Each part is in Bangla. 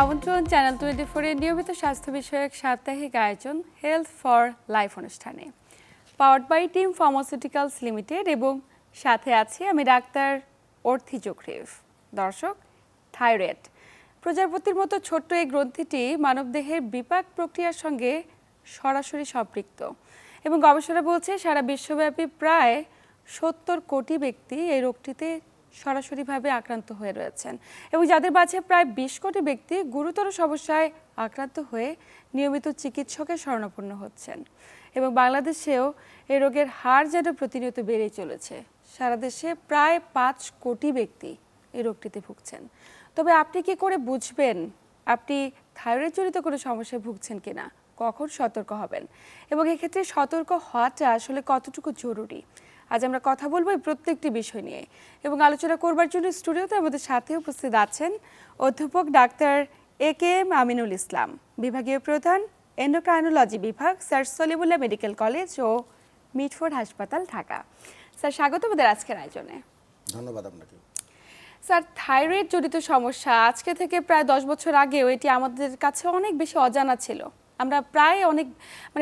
আমন্ত্রণ চ্যানেল 24 এর নিয়মিত স্বাস্থ্য বিষয়ক সাপ্তাহিক আয়োজন হেলথ ফর লাইফ অনুষ্ঠানে powered by Team pharmaceuticals limited এবং সাথে আছি আমি ডাক্তার অর্থি জোখরিফ। দর্শক, থাইরয়েড প্রজাপতির মতো ছোট্ট এই গ্রন্থিটি মানবদেহের বিপাক প্রক্রিয়ার সঙ্গে সরাসরি সম্পৃক্ত এবং গবেষণা বলছে সারা বিশ্বব্যাপী প্রায় 70 কোটি ব্যক্তি এই রোগটিতে সরাসরিভাবে আক্রান্ত হয়ে রয়েছেন এবং যাদের মাঝে প্রায় 20 কোটি ব্যক্তি গুরুতর সমস্যায় আক্রান্ত হয়ে নিয়মিত চিকিৎসকের শরণাপন্ন হচ্ছেন এবং বাংলাদেশেও এই রোগের হার যেন প্রতিনিয়ত বেড়েই চলেছে। সারা দেশে প্রায় 5 কোটি ব্যক্তি এই রোগটিতে ভুগছেন। তবে আপনি কি করে বুঝবেন আপনি থাইরয়েড জনিত কোনো সমস্যায় ভুগছেন কিনা, কখন সতর্ক হবেন এবং এক্ষেত্রে সতর্ক হওয়াটা আসলে কতটুকু জরুরি? আজ আমরা কথা বলবো এই প্রত্যেকটি বিষয় নিয়ে এবং আলোচনা করবার জন্য স্টুডিওতে আমাদের সাথে উপস্থিত আছেন অধ্যাপক ডাক্তার এ.কে.এম. আমিনুল ইসলাম, বিভাগীয় প্রধান, এন্ডোক্রাইনোলজি বিভাগ, স্যার সলিমুল্লাহ মেডিকেল কলেজ ও মিটফোর্ড হাসপাতাল, ঢাকা। স্যার, স্বাগত আমাদের আজকের আয়োজনে। ধন্যবাদ আপনাকে। স্যার, থাইরয়েড জনিত সমস্যা আজকে থেকে প্রায় 10 বছর আগেও এটি আমাদের কাছে অনেক বেশি অজানা ছিল। আমরা প্রায়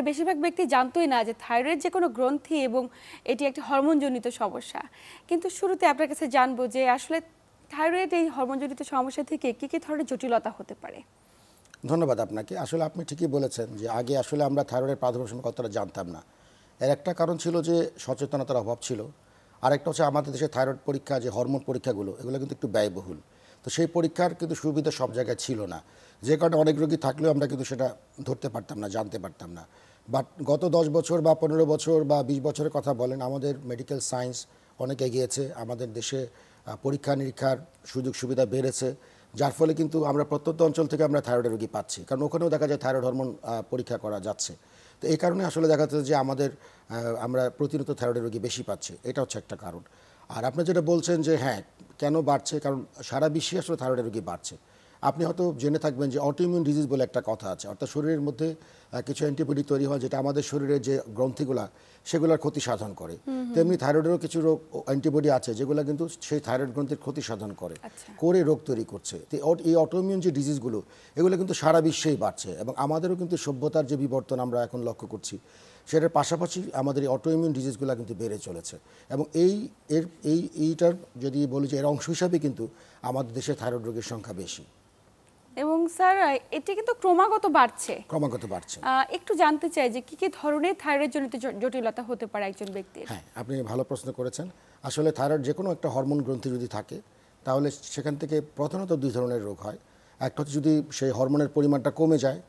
বেশিরভাগ ব্যক্তি জানতোই না যে থাইরয়েড যে কোনো গ্রন্থি এবং এটি একটি হরমোনজনিত সমস্যা। কিন্তু শুরুতে আপনার কাছে জানবো যে আসলে থাইরয়েড এই হরমোনজনিত সমস্যা থেকে কী কী ধরনের জটিলতা হতে পারে? ধন্যবাদ আপনাকে। আসলে আপনি ঠিকই বলেছেন যে আগে আসলে আমরা থাইরয়েডের প্রাদুর্ভাব সম্পর্কে কতটা জানতাম না। এর একটা কারণ ছিল যে সচেতনতার অভাব ছিল, আরেকটা হচ্ছে আমাদের দেশে থাইরয়েড পরীক্ষা যে হরমোন পরীক্ষাগুলো এগুলো কিন্তু একটু ব্যয়বহুল, তো সেই পরীক্ষার কিন্তু সুবিধা সব জায়গায় ছিল না, যে কারণে অনেক রোগী থাকলেও আমরা কিন্তু সেটা ধরতে পারতাম না, জানতে পারতাম না। বাট গত 10 বছর বা 15 বছর বা 20 বছরের কথা বলেন, আমাদের মেডিকেল সায়েন্স অনেক এগিয়েছে, আমাদের দেশে পরীক্ষা নিরীক্ষার সুযোগ সুবিধা বেড়েছে, যার ফলে কিন্তু আমরা প্রত্যন্ত অঞ্চল থেকে আমরা থাইরয়েডের রোগী পাচ্ছি, কারণ ওখানেও দেখা যায় থাইরয়েড হরমোন পরীক্ষা করা যাচ্ছে। তো এই কারণে আসলে দেখা যাচ্ছে যে আমরা প্রতিনিয়ত থাইরয়েডের রোগী বেশি পাচ্ছি, এটা হচ্ছে একটা কারণ। আর আপনি যেটা বলছেন যে হ্যাঁ কেন বাড়ছে, কারণ সারা বিশ্বে আসলে থাইরয়েডের রোগী বাড়ছে। আপনি হয়তো জেনে থাকবেন যে অটোইমিউন ডিজিজ বলে একটা কথা আছে, অর্থাৎ শরীরের মধ্যে কিছু অ্যান্টিবডি তৈরি হয় যেটা আমাদের শরীরের যে গ্রন্থিগুলা সেগুলোর ক্ষতি সাধন করে। তেমনি থাইরয়েডেরও কিছু রোগ অ্যান্টিবডি আছে যেগুলো কিন্তু সেই থাইরয়েড গ্রন্থির ক্ষতি সাধন করে রোগ তৈরি করছে। তো এই অটোইমিউন যে ডিজিজগুলো এগুলো কিন্তু সারা বিশ্বেই বাড়ছে এবং আমাদেরও কিন্তু সভ্যতার যে বিবর্তন আমরা এখন লক্ষ্য করছি সেটার পাশাপাশি আমাদের এই অটোইমিউন ডিজিজগুলো কিন্তু বেড়ে চলেছে এবং এইটার যদি বলি যে এর অংশ হিসাবে কিন্তু আমাদের দেশে থাইরয়েড রোগীর সংখ্যা বেশি এবং স্যার এটি কিন্তু ক্রমাগত বাড়ছে। একটু জানতে চাই যে কি কি ধরনের থাইরয়েড জনিত জটিলতা হতে পারে একজন ব্যক্তির? হ্যাঁ, আপনি ভালো প্রশ্ন করেছেন। আসলে থাইরয়েড যে কোনো একটা হরমোন গ্রন্থি যদি থাকে তাহলে সেখান থেকে প্রধানত 2 ধরনের রোগ হয়। একটা হচ্ছে যদি সেই হরমোনের পরিমাণটা কমে যায়,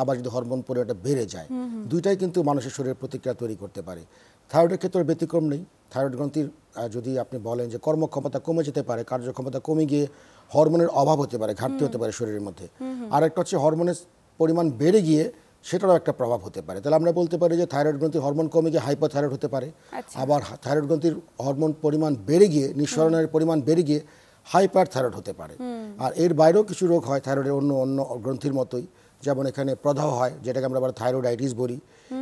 আবার যদি হরমোন পরিমাণটা বেড়ে যায়, দুইটাই কিন্তু মানুষের শরীরে প্রতিক্রিয়া তৈরি করতে পারে। থাইরয়েডের ক্ষেত্রে ব্যতিক্রম নেই। থাইরয়েড গ্রন্থির যদি আপনি বলেন যে কর্মক্ষমতা কমে যেতে পারে, কার্যক্ষমতা কমে গিয়ে হরমোনের অভাব হতে পারে, ঘাটতি হতে পারে শরীরের মধ্যে। আর একটা হচ্ছে হরমোনের পরিমাণ বেড়ে গিয়ে সেটারও একটা প্রভাব হতে পারে। তাহলে আমরা বলতে পারি যে থাইরয়েড গ্রন্থির হরমোন কমে গিয়ে হাইপোথাইরয়েড হতে পারে, আবার থাইরয়েড গ্রন্থির হরমোন পরিমাণ বেড়ে গিয়ে নিঃসরণের পরিমাণ বেড়ে গিয়ে হাইপার থাইরয়েড হতে পারে। আর এর বাইরেও কিছু রোগ হয় থাইরয়েডের অন্য গ্রন্থির মতোই, যেমন এখানে প্রদাহ হয় যেটাকে আমরা আবার থাইরয়েডাইটিস বলি।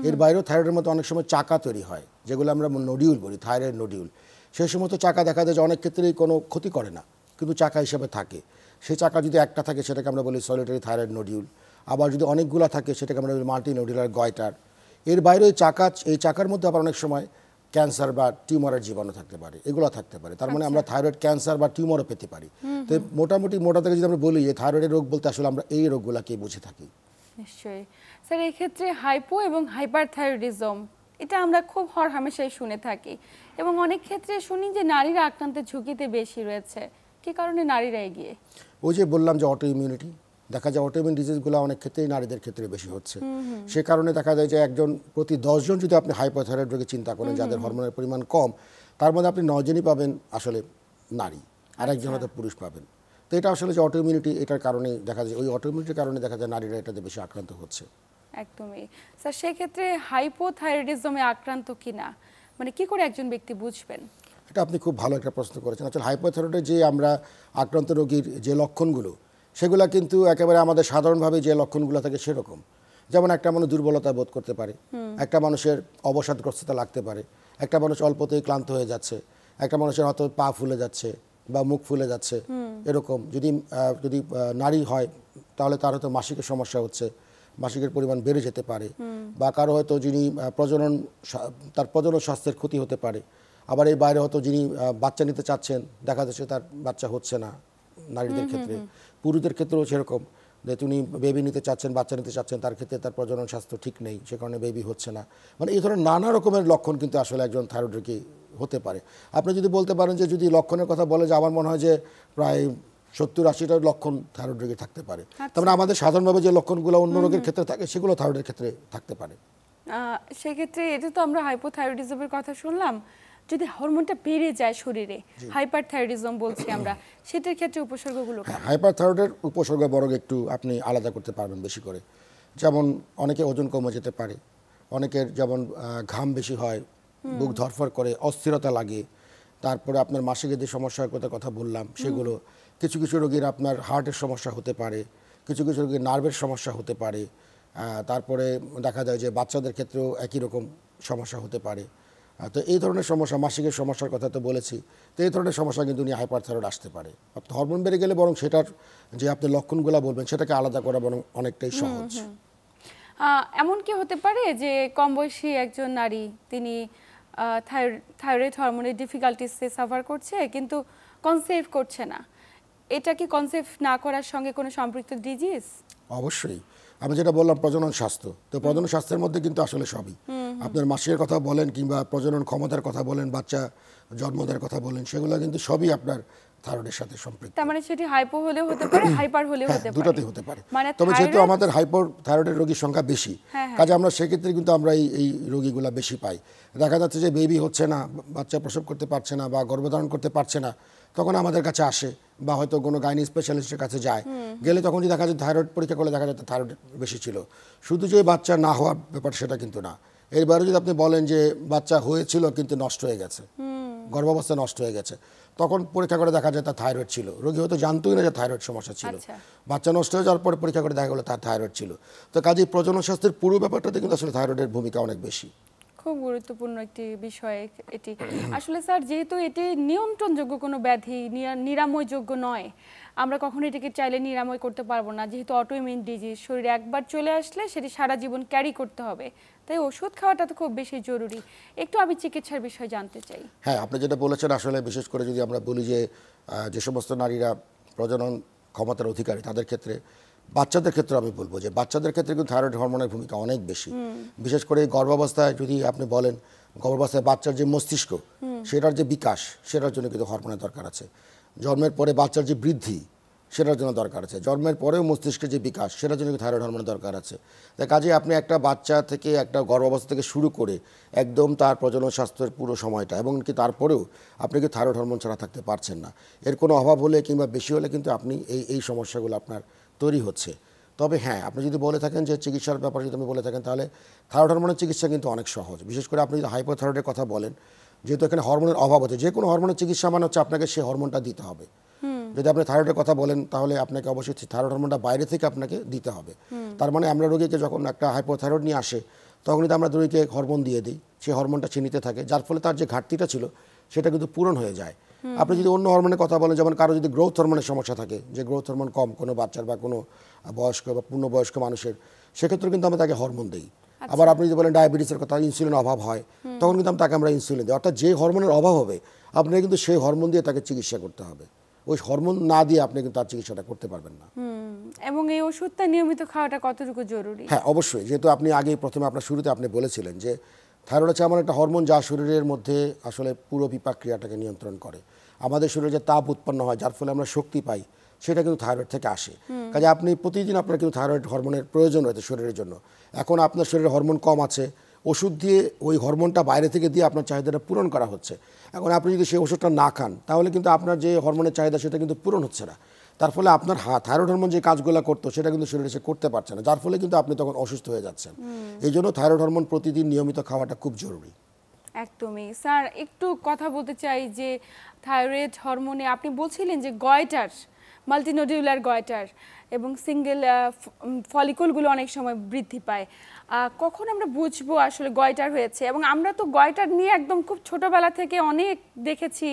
এর বাইরেও থাইরয়েডের মতো অনেক সময় চাকা তৈরি হয় যেগুলো আমরা নোডিউল বলি, থাইরয়েড নোডিউল। সেই সমস্ত চাকা দেখা যায় যে অনেক ক্ষেত্রেই কোনো ক্ষতি করে না কিন্তু চাকা হিসেবে থাকে। সেই চাকা যদি একটা থাকে সেটাকে আমরা বলি সলিটারি থাইরয়েড নোডিউল, আবার যদি অনেকগুলো থাকে সেটাকে আমরা বলি মাল্টি নোডিউলার গয়টার। এর বাইরে এই চাকার মধ্যে আবার অনেক সময় ক্যান্সার বা টিউমারের জীবাণু থাকতে পারে, এগুলো থাকতে পারে। তার মানে আমরা থাইরয়েড ক্যান্সার বা টিউমারও পেতে পারি। তো মোটা থেকে যদি আমরা বলি যে থাইরয়েডের রোগ বলতে আসলে আমরা এই রোগগুলোকে বুঝে থাকি। নিশ্চয়ই স্যার, এই ক্ষেত্রে হাইপো এবং হাইপারথাইরয়েডিজম এটা আমরা খুব হরহামেশাই শুনে থাকি এবং অনেক ক্ষেত্রে শুনি যে নারীরা আক্রান্তের ঝুঁকিতে বেশি রয়েছে। কি কারণে নারীরা এগিয়ে? ওই যে বললাম যে অটোইমিউনিটি, দেখা যায় অটোইমিউন ডিজিজগুলো অনেক ক্ষেত্রেই নারীদের ক্ষেত্রে বেশি হচ্ছে। সে কারণে দেখা যায় যে একজন প্রতি 10 জন যদি আপনি হাইপোথাইরয়েড রোগী চিন্তা করেন যাদের হরমোনের পরিমাণ কম, তার মধ্যে আপনি 9 জনই পাবেন আসলে নারী, আর একজন হয়তো পুরুষ পাবেন। তো এটা আসলে যে অটোইমিউনিটি, এটার কারণে দেখা যায় ওই অটোইমিউনিটির কারণে দেখা যায় নারীরা এটাতে বেশি আক্রান্ত হচ্ছে। একদমই স্যার, সেক্ষেত্রে হাইপোথাইরয়েডিজমে আক্রান্ত কিনা কি করে একজন ব্যক্তি বুঝবেন? এটা আপনি খুব ভালো একটা প্রশ্ন করেছেন। আসলে হাইপোথাইরয়েডের যে আমরা আক্রান্ত রোগীর যে লক্ষণগুলো সেগুলো কিন্তু একেবারে আমাদের সাধারণভাবে যে লক্ষণগুলো থাকে সেরকম। যেমন একটা মানুষ দুর্বলতা বোধ করতে পারে, একটা মানুষের অবসাদগ্রস্ততা লাগতে পারে, একটা মানুষ অল্পতেই ক্লান্ত হয়ে যাচ্ছে, একটা মানুষের হয়তো পা ফুলে যাচ্ছে বা মুখ ফুলে যাচ্ছে, এরকম যদি নারী হয় তাহলে তার হয়তো মাসিকের সমস্যা হচ্ছে, মাসিকের পরিমাণ বেড়ে যেতে পারে, বা কারো হয়তো যিনি তার প্রজনন স্বাস্থ্যের ক্ষতি হতে পারে। আবার এই বাইরে হয়তো যিনি বাচ্চা নিতে চাচ্ছেন, দেখা যাচ্ছে তার বাচ্চা হচ্ছে না, নারীদের ক্ষেত্রে। পুরুষদের ক্ষেত্রেও সেরকম, যে তিনি বেবি নিতে চাচ্ছেন, বাচ্চা নিতে চাচ্ছেন, তার ক্ষেত্রে তার প্রজনন স্বাস্থ্য ঠিক নেই, সে কারণে বেবি হচ্ছে না। মানে এই ধরনের নানা রকমের লক্ষণ কিন্তু আসলে একজন থাইরয়েড রোগী হতে পারে। আপনি যদি বলতে পারেন যে যদি লক্ষণের কথা বলে, যে আমার মনে হয় যে প্রায় 70-80টা লক্ষণ থাইরয়েড রোগীর থাকতে পারে। তার মানে আমাদের সাধারণভাবে যে লক্ষণগুলো অন্য রোগের ক্ষেত্রে থাকে, সেগুলো থাইরয়েডের ক্ষেত্রে থাকতে পারে। সেক্ষেত্রে এটা তো আমরা হাইপোথাইরয়েডিজমের কথা শুনলাম, যদি হরমোনটা বেড়ে যায় শরীরে, হাইপারথাইরয়েডিজম বলছি আমরা, সেটার ক্ষেত্রে উপসর্গগুলো কেমন? হাইপারথাইরয়েডের উপসর্গ বরং একটু আপনি আলাদা করতে পারবেন বেশি করে। যেমন অনেকে ওজন কমে যেতে পারে, অনেকের যেমন ঘাম বেশি হয়, বুক ধরফর করে, অস্থিরতা লাগে, তারপরে আপনার মাসিকের যে সমস্যার কথা বললাম সেগুলো। কিছু কিছু রোগীর আপনার হার্টের সমস্যা হতে পারে, কিছু কিছু রোগীর নার্ভের সমস্যা হতে পারে, তারপরে দেখা যায় যে বাচ্চাদের ক্ষেত্রেও একই রকম সমস্যা হতে পারে। তো এই ধরনের সমস্যা, মাসিকের সমস্যার কথা তো বলেছি, তো এই ধরনের সমস্যা কিন্তু নিয়ে হাইপারথাইরয়েড আসতে পারে। আপনার হরমোন বেড়ে গেলে বরং সেটার যে আপনি লক্ষণগুলো বলবেন সেটাকে আলাদা করা বরং অনেকটাই সহজ। এমন কি হতে পারে যে কম বয়সী একজন নারী, তিনি থাইরয়েড হরমোনের ডিফিকাল্টিসে সাফার করছে কিন্তু কনসেভ করছে না, এটা কি কনসেভ না করার সঙ্গে কোনো সম্পৃক্ত ডিজিজ? অবশ্যই। আমি যেটা বললাম প্রজনন স্বাস্থ্য, তো প্রজনন স্বাস্থ্যের মধ্যে কিন্তু আসলে সবই, আপনার মাসিকের কথা বলেন কিংবা প্রজনন ক্ষমতার কথা বলেন, বাচ্চা জন্ম দেওয়ার কথা বলেন, সেগুলো কিন্তু সবই আপনার থাইরয়েডের সাথে সম্পৃক্ত। তার মানে সেটি হাইপো হলেও হতে পারে, হাইপার হলেও হতে পারে, দুটোতেই হতে পারে। মানে তবে যেহেতু আমাদের থাইরয়েডের রোগীর সংখ্যা বেশি, কাজে আমরা সেক্ষেত্রে কিন্তু আমরা এই রোগীগুলা বেশি পাই। দেখা যাচ্ছে যে বেবি হচ্ছে না, বাচ্চা প্রসব করতে পারছে না বা গর্ভধারণ করতে পারছে না, তখন আমাদের কাছে আসে বা হয়তো কোনো গাইনি স্পেশালিস্টের কাছে যায়, গেলে তখন যদি দেখা যায় থাইরয়েড পরীক্ষা করলে দেখা যায় থাইরয়েড বেশি ছিল। শুধু যে বাচ্চা না হওয়ার ব্যাপার সেটা কিন্তু না, এরবারে যদি আপনি বলেন যে বাচ্চা হয়েছিল কিন্তু নষ্ট হয়ে গেছে, গর্ভাবস্থা নষ্ট হয়ে গেছে, তখন পরীক্ষা করে দেখা যায় তার থাইরয়েড ছিল। রোগী হয়তো জানতোই না যে থাইরয়েড সমস্যা ছিল, বাচ্চা নষ্ট হয়ে যাওয়ার পরে পরীক্ষা করে দেখা গেলো তার থাইরয়েড ছিল। তো কাজেই প্রজনন স্বাস্থ্যের পুরো ব্যাপারটাতে কিন্তু আসলে থাইরয়েডের ভূমিকা অনেক বেশি। খুব গুরুত্বপূর্ণ একটি বিষয় এটি। আসলে স্যার, যেহেতু এটি নিয়ন্ত্রণযোগ্য কোনো ব্যাধি, নিরাময়যোগ্য নয়, আমরা কখনো এটাকে চাইলে নিরাময় করতে পারবো না, যেহেতু অটোইমিউন ডিজিজ, শরীরে একবার চলে আসলে সেটি সারা জীবন ক্যারি করতে হবে, তাই ওষুধ খাওয়াটা তো খুব বেশি জরুরি। একটু আমি চিকিৎসার বিষয়ে জানতে চাই। হ্যাঁ, আপনি যেটা বলেছেন আসলে বিশেষ করে যদি আমরা বলি যে সমস্ত নারীরা প্রজনন ক্ষমতার অধিকারী, তাদের ক্ষেত্রে, বাচ্চাদের ক্ষেত্রে আমি বলবো যে বাচ্চাদের ক্ষেত্রে কিন্তু থাইরয়েড হরমোনের ভূমিকা অনেক বেশি। বিশেষ করে গর্ভাবস্থায় যদি আপনি বলেন, গর্ভাবস্থায় বাচ্চার যে মস্তিষ্ক, সেটার যে বিকাশ, সেটার জন্য কিন্তু হরমোনের দরকার আছে। জন্মের পরে বাচ্চার যে বৃদ্ধি, সেটার জন্য দরকার আছে। জন্মের পরেও মস্তিষ্কের যে বিকাশ, সেটার জন্য থাইরয়েড হরমোনের দরকার আছে। তাই কাজে আপনি একটা বাচ্চা থেকে, একটা গর্ভাবস্থা থেকে শুরু করে একদম তার প্রজনন স্বাস্থ্যের পুরো সময়টা, এবং কি তারপরেও আপনি কি থাইরয়েড হরমোন ছাড়া থাকতে পারছেন না। এর কোনো অভাব হলে কিংবা বেশি হলে কিন্তু আপনি এই সমস্যাগুলো আপনার তৈরি হচ্ছে। তবে হ্যাঁ, আপনি যদি বলে থাকেন যে চিকিৎসার ব্যাপারে যদি আপনি বলে থাকেন, তাহলে থাইরয়েড হরমোনের চিকিৎসা কিন্তু অনেক সহজ। বিশেষ করে আপনি যদি হাইপোথাইরয়েডের কথা বলেন, যেহেতু এখানে হরমোনের অভাব হচ্ছে, যে কোনো হরমোনের চিকিৎসা মানে হচ্ছে আপনাকে সেই হরমোনটা দিতে হবে। যদি আপনি থাইরয়েডের কথা বলেন, তাহলে আপনাকে অবশ্যই থাইরয়েড হরমোনটা বাইরে থেকে আপনাকে দিতে হবে। তার মানে আমরা রোগীকে যখন একটা হাইপোথাইরয়েড নিয়ে আসে, তখন কিন্তু আমরা রোগীকে হরমোন দিয়ে দিই, সেই হরমোনটা সে নিতে থাকে, যার ফলে তার যে ঘাটতিটা ছিল সেটা কিন্তু পূরণ হয়ে যায়। আপনি যদি অন্য হরমোনের কথা বলেন, যেমন কারো যদি গ্রোথ হরমোনের সমস্যা থাকে, যে গ্রোথ হরমোন কম কোনো বাচ্চার বা কোনো বয়স্ক বা পূর্ণবয়স্ক মানুষের, সেক্ষেত্রে কিন্তু আমরা তাকে হরমোন দিই। আবার আপনি যদি বলেন ডায়াবেটিসের কথা, ইনসুলিন অভাব হয়, তখন কিন্তু তাকে আমরা ইনসুলিন দিই। অর্থাৎ যে হরমোনের অভাব হবে আপনাকে কিন্তু সেই হরমোন দিয়ে তাকে চিকিৎসা করতে হবে। ওই হরমোন না দিয়ে আপনি কিন্তু তার চিকিৎসাটা করতে পারবেন না। এবং এই ওষুধটা নিয়মিত খাওয়াটা কতটুকু জরুরি? হ্যাঁ, অবশ্যই। যেহেতু আপনি আগে প্রথমে আপনার শুরুতে আপনি বলেছিলেন যে থাইরয়েড হচ্ছে এমন একটা হরমোন যা শরীরের মধ্যে আসলে পুরো বিপাক ক্রিয়াটাকে নিয়ন্ত্রণ করে। আমাদের শরীরে যে তাপ উৎপন্ন হয়, যার ফলে আমরা শক্তি পাই, সেটা কিন্তু থাইরয়েড থেকে আসে। কাজে আপনি প্রতিদিন আপনার কিন্তু থাইরয়েড হরমোনের প্রয়োজন রয়েছে শরীরের জন্য। এখন আপনার শরীরে হরমোন কম আছে, ওষুধ দিয়ে ওই হরমোনটা বাইরে থেকে দিয়ে আপনার চাহিদাটা পূরণ করা হচ্ছে। এখন আপনি যদি সেই ওষুধটা না খান, তাহলে কিন্তু আপনার যে হরমোনের চাহিদা সেটা কিন্তু পূরণ হচ্ছে না। তার ফলে আপনার থাইরয়েড হরমোন যে কাজগুলো করতো সেটা কিন্তু শরীরে সে করতে পারছে না, যার ফলে কিন্তু আপনি তখন অসুস্থ হয়ে যাচ্ছেন। এই জন্য থাইরয়েড হরমোন প্রতিদিন নিয়মিত খাওয়াটা খুব জরুরি। একদমই। স্যার, একটু কথা বলতে চাই যে থাইরয়েড হরমোনে আপনি বলছিলেন যে গয়টার, মাল্টিনোডিউলার গয়টার, এবং সিঙ্গেল ফলিকলগুলো অনেক সময় বৃদ্ধি পায়। কখন আমরা বুঝবো আসলে গয়টার হয়েছে? এবং আমরা তো গয়টার নিয়ে একদম খুব ছোটবেলা থেকে অনেক দেখেছি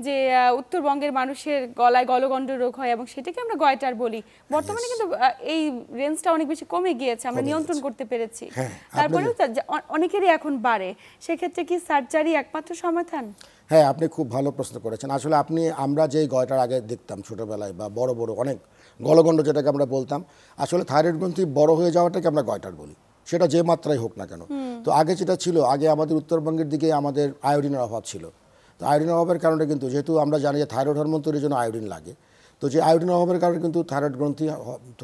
যে উত্তরবঙ্গের মানুষের গলায় গলগণ্ড রোগ হয় এবং সেটাকে আমরা গয়টার বলি। বর্তমানে কিন্তু এই রেঞ্জটা অনেক বেশি কমে গিয়েছে, আমরা নিয়ন্ত্রণ করতে পেরেছি। তারপরেও অনেকেরই এখন বাড়ে, সেক্ষেত্রে কি সার্জারি একমাত্র সমাধান? হ্যাঁ, আপনি খুব ভালো প্রশ্ন করেছেন। আসলে আমরা যেই গয়টার আগে দেখতাম ছোটবেলায় বা বড় বড় অনেক গলগণ্ড যেটাকে আমরা বলতাম, আসলে থাইরয়েড গ্রন্থি বড় হয়ে যাওয়াটাকে আমরা গয়টার বলি, সেটা যে মাত্রায় হোক না কেন। তো আগে যেটা ছিল, আগে আমাদের উত্তরবঙ্গের দিকে আমাদের আয়োডিনের অভাব ছিল। তো আয়োডিনের অভাবের কারণে কিন্তু, যেহেতু আমরা জানি যে থাইরয়েড হরমোন তৈরির জন্য আয়োডিন লাগে, তো যে আয়োডিনের অভাবের কারণে কিন্তু থাইরয়েড গ্রন্থি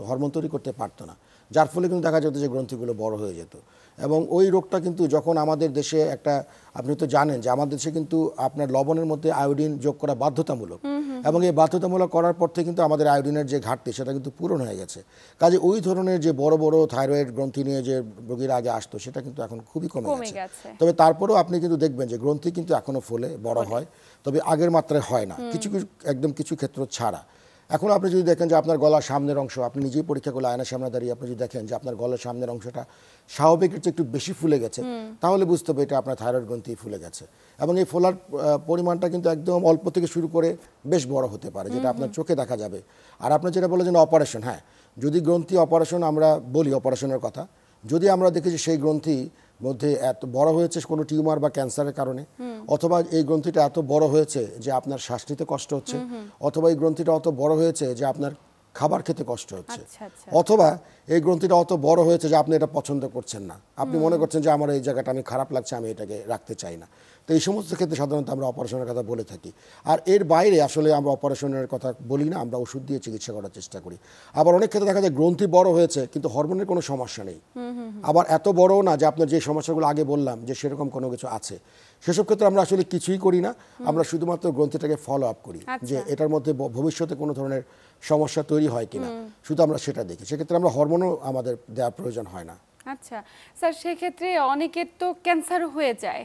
হরমোন তৈরি করতে পারতো না, যার ফলে কিন্তু দেখা যেত যে গ্রন্থিগুলো বড় হয়ে যেত। এবং ওই রোগটা কিন্তু যখন আমাদের দেশে একটা, আপনি তো জানেন যে আমাদের দেশে কিন্তু আপনার লবণের মধ্যে আয়োডিন যোগ করা বাধ্যতামূলক, এবং এই বাধ্যতামূলক করার পর থেকে কিন্তু আমাদের আয়োডিনের যে ঘাটতি সেটা কিন্তু পূরণ হয়ে গেছে। কাজে ওই ধরনের যে বড় বড় থাইরয়েড গ্রন্থি নিয়ে যে রোগীরা আগে আসতো, সেটা কিন্তু এখন খুবই কমে গেছে। তবে তারপরেও আপনি কিন্তু দেখবেন যে গ্রন্থি কিন্তু এখনো ফলে বড় হয়, তবে আগের মাত্রায় হয় না, কিছু কিছু একদম কিছু ক্ষেত্র ছাড়া। এখন আপনি যদি দেখেন যে আপনার গলার সামনের অংশ, আপনি নিজেই পরীক্ষা করলে আয়নার সামনে দাঁড়িয়ে আপনি যদি দেখেন যে আপনার গলার সামনের অংশটা স্বাভাবিকের চেয়ে একটু বেশি ফুলে গেছে, তাহলে বুঝতে হবে এটা আপনার থাইরয়েড গ্রন্থি ফুলে গেছে। এবং এই ফোলার পরিমাণটা কিন্তু একদম অল্প থেকে শুরু করে বেশ বড় হতে পারে, যেটা আপনার চোখে দেখা যাবে। আর আপনি যেটা বলেছেন অপারেশন, হ্যাঁ, যদি গ্রন্থি অপারেশন, আমরা বলি অপারেশনের কথা, যদি আমরা দেখি যে সেই গ্রন্থি মধ্যে এত বড় হয়েছে কোনো টিউমার বা ক্যান্সারের কারণে, অথবা এই গ্রন্থিটা এত বড় হয়েছে যে আপনার শ্বাস নিতে কষ্ট হচ্ছে, অথবা এই গ্রন্থিটা অত বড় হয়েছে যে আপনার খাবার খেতে কষ্ট হচ্ছে, অথবা এই গ্রন্থিটা অত বড় হয়েছে যে আপনি এটা পছন্দ করছেন না, আপনি মনে করছেন যে আমার এই জায়গাটা আমি খারাপ লাগছে, আমি এটাকে রাখতে চাই না। তো এই সমস্ত ক্ষেত্রে সাধারণত আমরা অপারেশনের কথা বলে থাকি। আর এর বাইরে আসলে আমরা অপারেশনের কথা বলি না, আমরা ওষুধ দিয়ে চিকিৎসা করার চেষ্টা করি। আবার অনেক ক্ষেত্রে দেখা যায় গ্রন্থি বড় হয়েছে কিন্তু হরমোনের কোনো সমস্যা নেই, আবার এত বড়ও না যে আপনার যে সমস্যাগুলো আগে বললাম যে সেরকম কোনো কিছু আছে। সেসব ক্ষেত্রে আমরা আসলে কিছুই করি না, আমরা শুধুমাত্র গ্রন্থিটাকে ফলো আপ করি যে এটার মধ্যে ভবিষ্যতে কোনো ধরনের সমস্যা তৈরি হয় কিনা, শুধু আমরা সেটা দেখি। সেক্ষেত্রে আমরা হরমোনও আমাদের দেওয়ার প্রয়োজন হয় না। আচ্ছা স্যার, সেক্ষেত্রে অনেকের তো ক্যান্সার হয়ে যায়,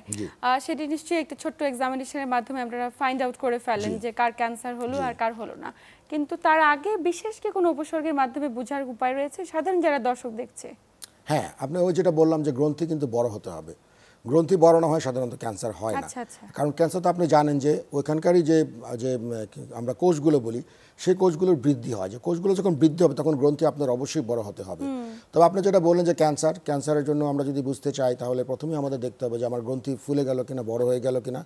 সেটি নিশ্চয়ই একটা ছোট্ট এক্সামিনেশনের মাধ্যমে আপনারা ফাইন্ড আউট করে ফেলেন যে কার ক্যান্সার হলো আর কার হলো না, কিন্তু তার আগে বিশেষ কি কোনো উপসর্গের মাধ্যমে বোঝার উপায় রয়েছে সাধারণ যারা দর্শক দেখছে? হ্যাঁ, আপনি ওই যেটা বললাম যে গ্রন্থি কিন্তু বড় হতে হবে, গ্রন্থি বড় না হয় সাধারণত ক্যান্সার হয় না। কারণ ক্যান্সার তো আপনি জানেন যে ওইখানকারই যে আমরা কোষগুলো বলি, সেই কোষগুলোর বৃদ্ধি হয়, যে কোষগুলো যখন বৃদ্ধি হবে তখন গ্রন্থি আপনার অবশ্যই বড় হতে হবে। তবে আপনি যেটা বললেন যে ক্যান্সারের জন্য আমরা যদি বুঝতে চাই তাহলে প্রথমেই আমাদের দেখতে হবে যে আমার গ্রন্থি ফুলে গেল কিনা, বড় হয়ে গেল কিনা,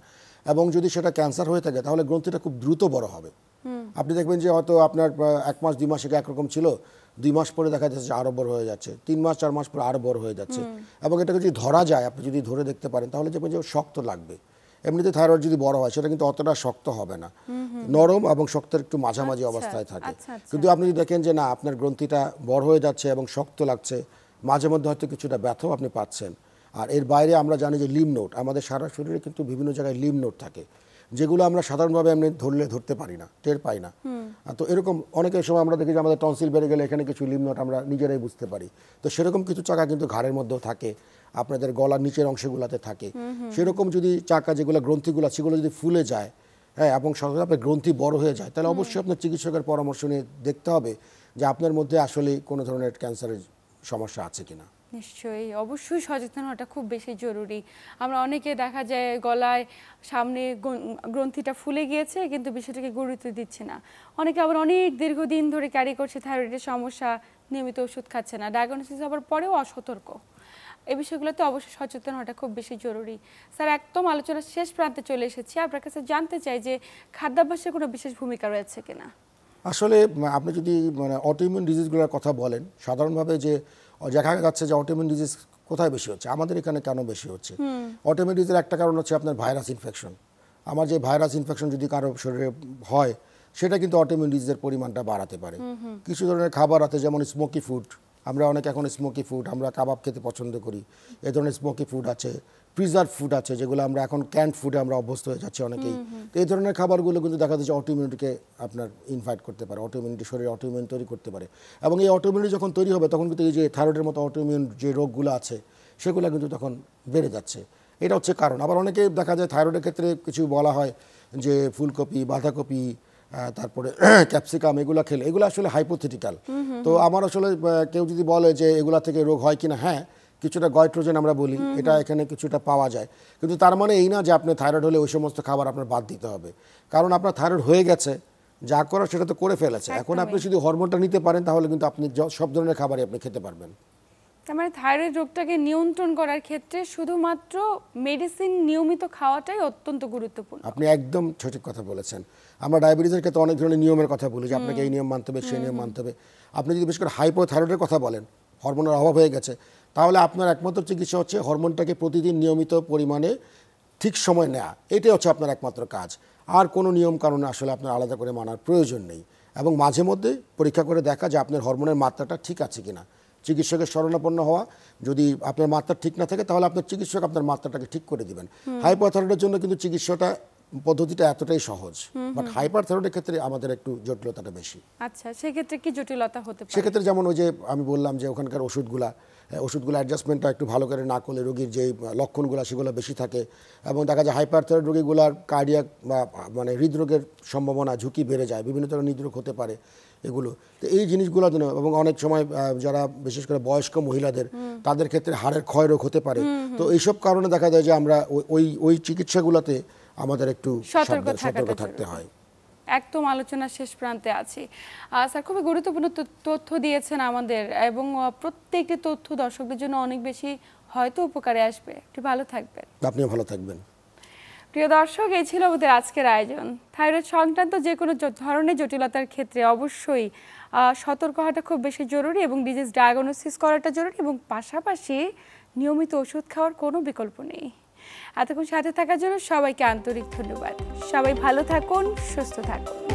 এবং যদি সেটা ক্যান্সার হয়ে থাকে তাহলে গ্রন্থিটা খুব দ্রুত বড় হবে। আপনি দেখবেন যে হয়তো আপনার 1 মাস 2 মাস আগে একরকম ছিল, 2 মাস পরে দেখা যাচ্ছে আরও বড় হয়ে যাচ্ছে, 3 মাস 4 মাস পরে আরও বড় হয়ে যাচ্ছে। এবং এটাকে যদি ধরা যায়, আপনি যদি ধরে দেখতে পারেন তাহলে দেখবেন যে শক্ত লাগবে। এমনিতে থাইরয়েড যদি বড় হয় সেটা কিন্তু অতটা শক্ত হবে না, নরম এবং শক্তের একটু মাঝামাঝি অবস্থায় থাকে। কিন্তু আপনি যদি দেখেন যে না আপনার গ্রন্থিটা বড় হয়ে যাচ্ছে এবং শক্ত লাগছে, মাঝে মধ্যে হয়তো কিছুটা ব্যথাও আপনি পাচ্ছেন। আর এর বাইরে আমরা জানি যে লিম্ফ নোড, আমাদের সারা শরীরে কিন্তু বিভিন্ন জায়গায় লিম্ফ নোড থাকে, যেগুলো আমরা সাধারণভাবে এমনি ধরতে পারি না, টের পাই না। তো এরকম অনেকের সময় আমরা দেখি যে আমাদের টনসিল বেড়ে গেলে এখানে কিছু লিম্ফ নোড আমরা নিজেরাই বুঝতে পারি। তো সেরকম কিছু চাকা কিন্তু ঘাড়ের মধ্যেও থাকে, আপনাদের গলার নিচের অংশগুলোতে থাকে। সেরকম যদি চাকা যেগুলো গ্রন্থিগুলো সেগুলো যদি ফুলে যায়, হ্যাঁ, এবং সঙ্গে আপনার গ্রন্থি বড় হয়ে যায়, তাহলে অবশ্যই আপনার চিকিৎসকের পরামর্শ নিয়ে দেখতে হবে যে আপনার মধ্যে আসলে কোনো ধরনের ক্যান্সারের সমস্যা আছে কিনা। নিশ্চয়ই, অবশ্যই সচেতন হওয়াটা খুব বেশি জরুরি। আমরা অনেকে দেখা যায় গলায় সামনে গ্রন্থিটা ফুলে গিয়েছে কিন্তু বিষয়টাকে গুরুত্ব দিচ্ছে না, অনেকে আবার অনেক দীর্ঘদিন ধরে ক্যারি করছে থাইরয়েডের সমস্যা, নিয়মিত ওষুধ খাচ্ছে না, ডায়াগনোসিস হওয়ার পরেও অসতর্ক। এই বিষয়গুলোতে অবশ্যই সচেতন হওয়াটা খুব বেশি জরুরি। স্যার, একদম আলোচনার শেষ প্রান্তে চলে এসেছি, আপনার কাছে জানতে চাই যে খাদ্যাভ্যাসের কোনো বিশেষ ভূমিকা রয়েছে কিনা? আসলে আপনি যদি অটোইমিউন ডিজিজগুলোর কথা বলেন, সাধারণভাবে যে দেখা যাচ্ছে যে অটোইমিউন ডিজিজ কোথায় বেশি হচ্ছে, আমাদের এখানে কেন বেশি হচ্ছে? অটোইমিউন ডিজিজের একটা কারণ হচ্ছে আপনার ভাইরাস ইনফেকশন। আমার যে ভাইরাস ইনফেকশন যদি কারো শরীরে হয়, সেটা কিন্তু অটোইমিউন ডিজিজের পরিমাণটা বাড়াতে পারে। কিছু ধরনের খাবার আছে, যেমন স্মোকি ফুড, আমরা অনেক এখন স্মোকি ফুড, আমরা কাবাব খেতে পছন্দ করি, এই ধরনের স্মোকি ফুড আছে, প্রিজার্ভ ফুড আছে, যেগুলো আমরা এখন ক্যান্ড ফুডে আমরা অভ্যস্ত হয়ে যাচ্ছি অনেকেই। তো এই ধরনের খাবারগুলো কিন্তু দেখা যাচ্ছে অটোইমিউনিটিকে আপনার ইনভাইট করতে পারে, অটোইমিউনিটি শরীরে অটোইমিউন তৈরি করতে পারে। এবং এই অটোইমিউনিটি যখন তৈরি হবে তখন কিন্তু এই যে থাইরয়েডের মতো অটোইমিউন যে রোগগুলো আছে সেগুলো কিন্তু তখন বেড়ে যাচ্ছে, এটা হচ্ছে কারণ। আবার অনেকে দেখা যায় থাইরয়েডের ক্ষেত্রে কিছু বলা হয় যে ফুলকপি, বাঁধাকপি, তারপরে ক্যাপসিকাম এগুলো খেলে, এগুলো আসলে হাইপোথেটিক্যাল। তো আমার আসলে কেউ যদি বলে যে এগুলা থেকে রোগ হয় কিনা, হ্যাঁ কিছুটা গয়ট্রোজেন আমরা বলি, এটা এখানে কিছুটা পাওয়া যায়, কিন্তু তার মানে এই না যে আপনি থাইরয়েড হলে ওই সমস্ত খাবার আপনার বাদ দিতে হবে, কারণ আপনার থাইরয়েড হয়ে গেছে, যা করার সেটা তো করে ফেলেছে। এখন আপনি যদি হরমোনটা নিতে পারেন তাহলে কিন্তু আপনি সব ধরনের খাবারই আপনি খেতে পারবেন। তার মানে থাইরয়েড রোগটাকে নিয়ন্ত্রণ করার ক্ষেত্রে শুধুমাত্র মেডিসিন নিয়মিত খাওয়াটাই অত্যন্ত গুরুত্বপূর্ণ। আপনি একদম সঠিক কথা বলেছেন। আমরা ডায়াবেটিসের ক্ষেত্রে অনেক ধরনের নিয়মের কথা বলি যে আপনাকে এই নিয়ম মানতে হবে, সেই নিয়ম মানতে হবে। আপনি যদি বিশেষ করে হাইপোথাইরয়েডের কথা বলেন, হরমোনের অভাব হয়ে গেছে, তাহলে আপনার একমাত্র চিকিৎসা হচ্ছে হরমোনটাকে প্রতিদিন নিয়মিত পরিমাণে ঠিক সময় নেওয়া, এটাই হচ্ছে আপনার একমাত্র কাজ। আর কোনো নিয়ম কারণে আসলে আপনার আলাদা করে মানার প্রয়োজন নেই, এবং মাঝে মধ্যে পরীক্ষা করে দেখা যে আপনার হরমোনের মাত্রাটা ঠিক আছে কিনা, চিকিৎসকের শরণাপন্ন হওয়া। যদি আপনার মাত্রা ঠিক না থাকে তাহলে আপনার চিকিৎসক আপনার মাত্রাটাকে ঠিক করে দিবেন। হাইপারথাইরয়েডের জন্য কিন্তু চিকিৎসাটা পদ্ধতিটা এতটাই সহজ, বাট হাইপারথাইরয়েডের ক্ষেত্রে আমাদের একটু জটিলতাটা বেশি। আচ্ছা, সেক্ষেত্রে কি জটিলতা হতে পারে? সেক্ষেত্রে যেমন ওই যে আমি বললাম যে ওখানকার ওষুধগুলো অ্যাডজাস্টমেন্টটা একটু ভালো করে না করলে রোগীর যে লক্ষণগুলো সেগুলো বেশি থাকে, এবং দেখা যায় হাইপারথাইরয়েড রোগীগুলার কার্ডিয়াক বা মানে হৃদরোগের সম্ভাবনা ঝুঁকি বেড়ে যায়, বিভিন্ন ধরনের হৃদরোগ হতে পারে এগুলো। তো এই জিনিসগুলোর জন্য, এবং অনেক সময় যারা বিশেষ করে বয়স্ক মহিলাদের, তাদের ক্ষেত্রে হাড়ের ক্ষয় রোগ হতে পারে। তো এইসব কারণে দেখা যায় যে আমরা ওই চিকিৎসাগুলোতে আমাদের একটু সতর্ক থাকতে হয়। একদম আলোচনার শেষ প্রান্তে আছি স্যার, খুবই গুরুত্বপূর্ণ তথ্য দিয়েছেন আমাদের, এবং প্রত্যেকটি তথ্য দর্শকদের জন্য অনেক বেশি হয়তো উপকারে আসবে। একটু ভালো থাকবেন। আপনিও ভালো থাকবেন। প্রিয় দর্শক, এই ছিল আমাদের আজকের আয়োজন। থাইরয়েড সংক্রান্ত যে কোনো ধরনের জটিলতার ক্ষেত্রে অবশ্যই সতর্ক হওয়াটা খুব বেশি জরুরি, এবং ডিজিজ ডায়াগনোসিস করাটা জরুরি, এবং পাশাপাশি নিয়মিত ওষুধ খাওয়ার কোনো বিকল্প নেই। এতক্ষণ সাথে থাকার জন্য সবাইকে আন্তরিক ধন্যবাদ। সবাই ভালো থাকুন, সুস্থ থাকুন।